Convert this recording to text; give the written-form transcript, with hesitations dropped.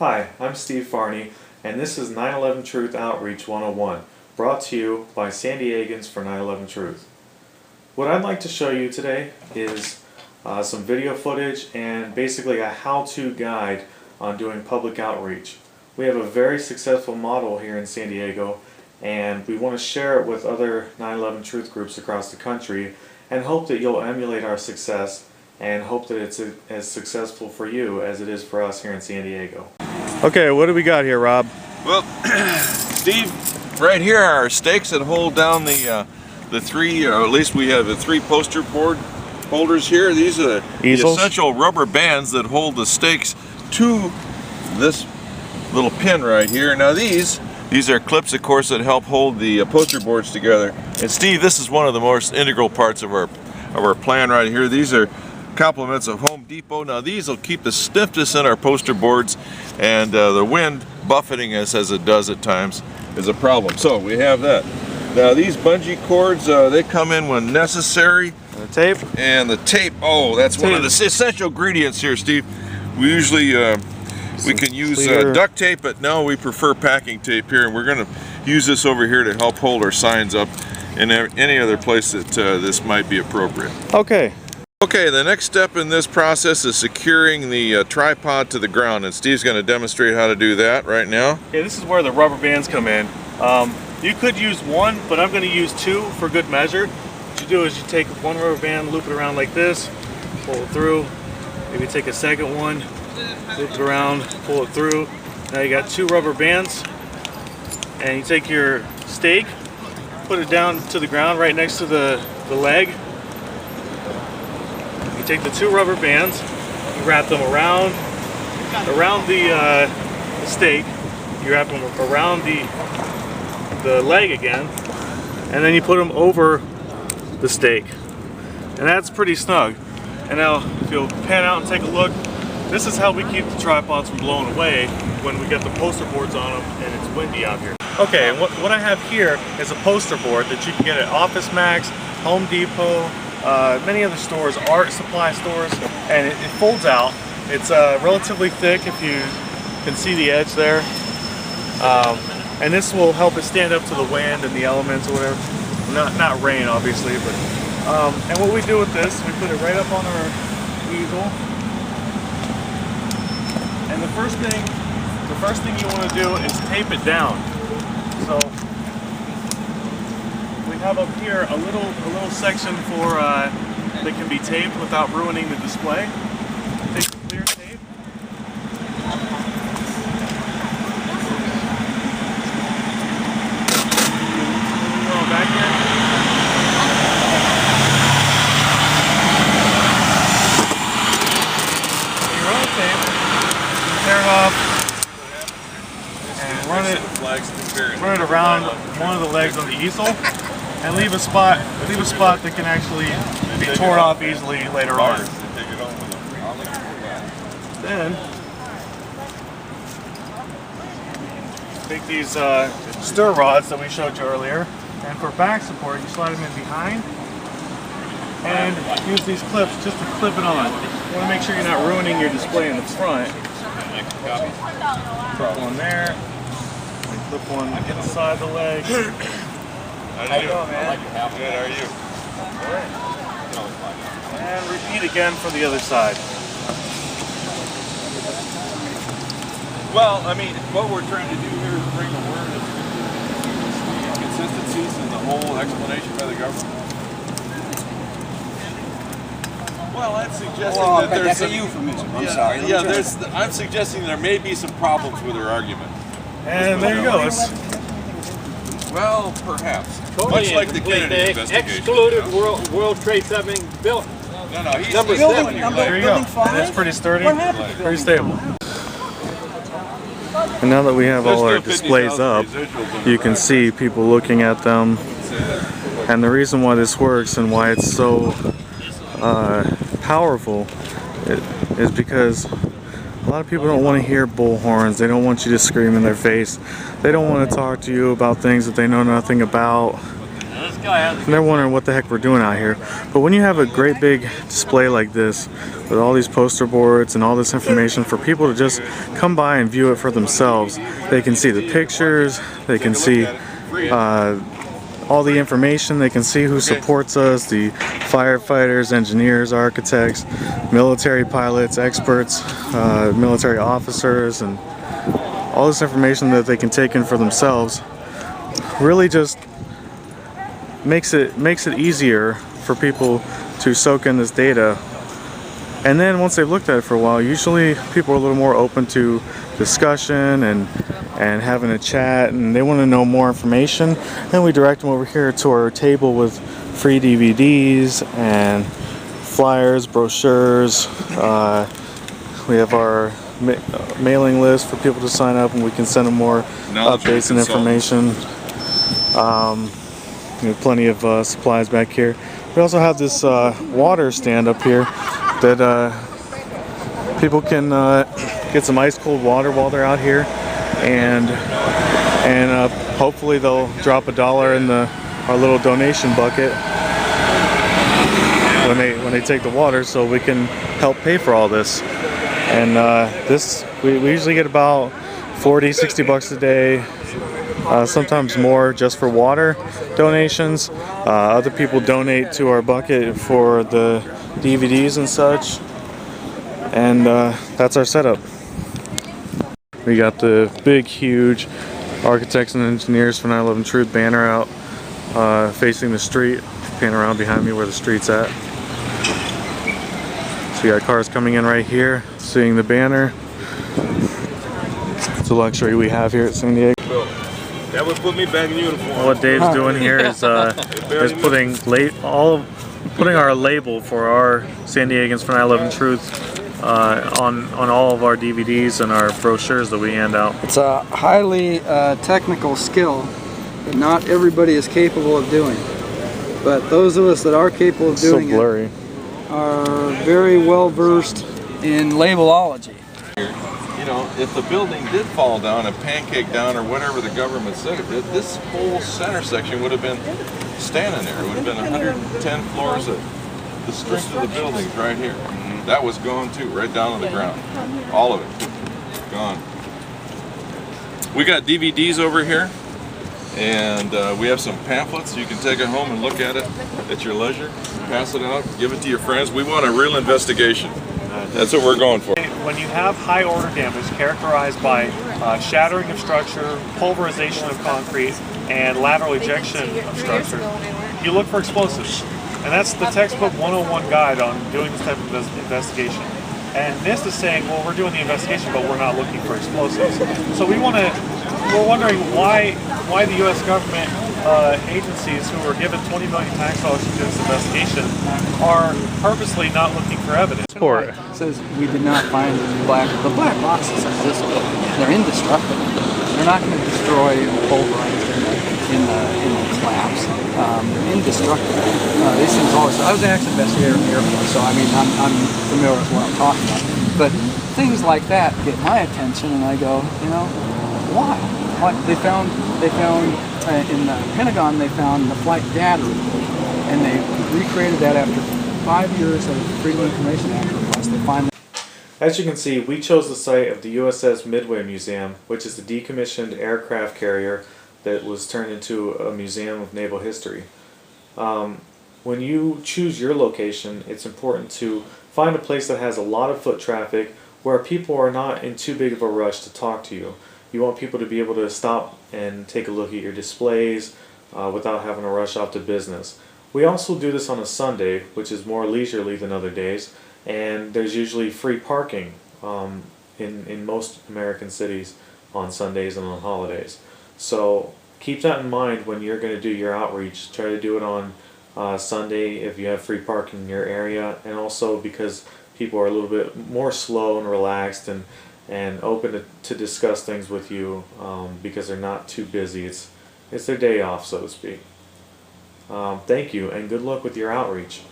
Hi, I'm Steve Farney, and this is 9/11 Truth Outreach 101, brought to you by San Diegans for 9/11 Truth. What I'd like to show you today is some video footage and basically a how-to guide on doing public outreach. We have a very successful model here in San Diego, and we want to share it with other 9/11 Truth groups across the country and hope that you'll emulate our success and hope that it's as successful for you as it is for us here in San Diego. Okay, what do we got here, Rob? Well, Steve, right here are our stakes that hold down the three, or at least we have the three poster board holders here. These are the essential rubber bands that hold the stakes to this little pin right here. Now these are clips, of course, that help hold the poster boards together. And Steve, this is one of the most integral parts of our plan right here. These are compliments of Home Depot. Now these will keep the stiffness in our poster boards, and the wind buffeting us as it does at times is a problem. So we have that. Now these bungee cords, they come in when necessary. And the tape? And the tape, oh, that's one of the essential ingredients here, Steve. We usually, we can use duct tape, but no, we prefer packing tape here, and we're going to use this over here to help hold our signs up in any other place that this might be appropriate. Okay. Okay, the next step in this process is securing the tripod to the ground, and Steve's going to demonstrate how to do that right now. Okay, this is where the rubber bands come in. You could use one, but I'm going to use two for good measure. What you do is you take one rubber band, loop it around like this, pull it through. Maybe take a second one, loop it around, pull it through. Now you got two rubber bands, and you take your stake, put it down to the ground right next to the leg. You take the two rubber bands, you wrap them around the stake, you wrap them around the leg again, and then you put them over the stake. And that's pretty snug. And now if you'll pan out and take a look, this is how we keep the tripods from blowing away when we get the poster boards on them and it's windy out here. Okay, and what I have here is a poster board that you can get at Office Max, Home Depot, many other stores, art supply stores, and it folds out. It's relatively thick, if you can see the edge there. And this will help it stand up to the wind and the elements or whatever. Not rain, obviously, but and what we do with this, we put it right up on our easel. And the first thing you want to do is tape it down. So we have up here a little section for that can be taped without ruining the display. Take the clear tape. Go back here. You run the tape, tear it off, and run it around one of the legs on the easel, and leave a spot that can actually be torn off easily later on. Then take these stir rods that we showed you earlier, and for back support you slide them in behind and use these clips just to clip it on. You want to make sure you're not ruining your display in the front. Clip one there, and clip one inside the leg. How you doing, man? Good, how are you? And repeat again for the other side. Well, I mean, what we're trying to do here is bring awareness to the inconsistencies in the whole explanation by the government. Well, I'm suggesting that there's that's a euphemism. I'm sorry. I'm suggesting there may be some problems with her argument. And there you go. Well, perhaps. Much like the Kennedy investigation. Excluded World Trade Center built. No, he's Number 7. There you go. And that's pretty sturdy, pretty stable. And now that we have all our displays up, you can see people looking at them. And the reason why this works and why it's so powerful is because a lot of people don't want to hear bullhorns. They don't want you to scream in their face. They don't want to talk to you about things that they know nothing about. guy. they're wondering what the heck we're doing out here. But when you have a great big display like this with all these poster boards and all this information for people to just come by and view it for themselves, they can see the pictures, they can see all the information, they can see who supports us, the firefighters, engineers, architects, military pilots, experts, military officers, and all this information that they can take in for themselves. Really just makes it easier for people to soak in this data. And then once they've looked at it for a while, usually people are a little more open to discussion and having a chat, and they want to know more information. Then we direct them over here to our table with free DVDs and flyers, brochures. We have our mailing list for people to sign up, and we can send them more updates and information. Plenty of supplies back here. We also have this water stand up here that people can get some ice cold water while they're out here, and hopefully they'll drop $1 in our little donation bucket when they take the water, so we can help pay for all this. And we usually get about $40-60 a day. Sometimes more just for water donations. Other people donate to our bucket for the DVDs and such, and that's our setup. We got the big, huge Architects and Engineers for 9/11 Truth banner out facing the street. Pan around behind me where the street's at. So you got cars coming in right here, seeing the banner. It's a luxury we have here at San Diego. That would put me back in uniform. What Dave's doing here is putting our label for our San Diegans for 9/11 Truth on all of our DVDs and our brochures that we hand out. It's a highly technical skill that not everybody is capable of doing. But those of us that are capable of doing so blurry. it are very well versed in labelology. You know, if the building did fall down and pancake down or whatever the government said it did, this whole center section would have been standing there. It would have been 110 floors of the strength of the buildings right here. That was gone too, right down on the ground. All of it, gone. We got DVDs over here, and we have some pamphlets. You can take it home and look at it at your leisure. Pass it out, give it to your friends. We want a real investigation. That's what we're going for. When you have high order damage characterized by shattering of structure, pulverization of concrete, and lateral ejection of structure, you look for explosives. And that's the textbook 101 guide on doing this type of investigation. And NIST is saying, well, we're doing the investigation, but we're not looking for explosives. So we're wondering why the U.S. government agencies who were given $20 million tax dollars to do this investigation are purposely not looking for evidence. It says we did not find the black boxes in this building. They're indestructible. They're not going to destroy or pulverize in the collapse. They're indestructible. These things always. I was an accident investigator in the Air Force, so I mean I'm familiar with what I'm talking about. But things like that get my attention, and I go, why? They found in the Pentagon, they found the flight data report, and they recreated that after 5 years of Freedom of Information Act requests. They finally. As you can see, we chose the site of the USS Midway Museum, which is a decommissioned aircraft carrier that was turned into a museum of naval history. When you choose your location, it's important to find a place that has a lot of foot traffic where people are not in too big of a rush to talk to you. You want people to be able to stop and take a look at your displays without having to rush off to business. We also do this on a Sunday, which is more leisurely than other days, and there's usually free parking in most American cities on Sundays and on holidays. So keep that in mind when you're going to do your outreach. Try to do it on Sunday if you have free parking in your area, and also because people are a little bit more slow and relaxed and open to discuss things with you because they're not too busy. It's their day off, so to speak. Thank you, and good luck with your outreach.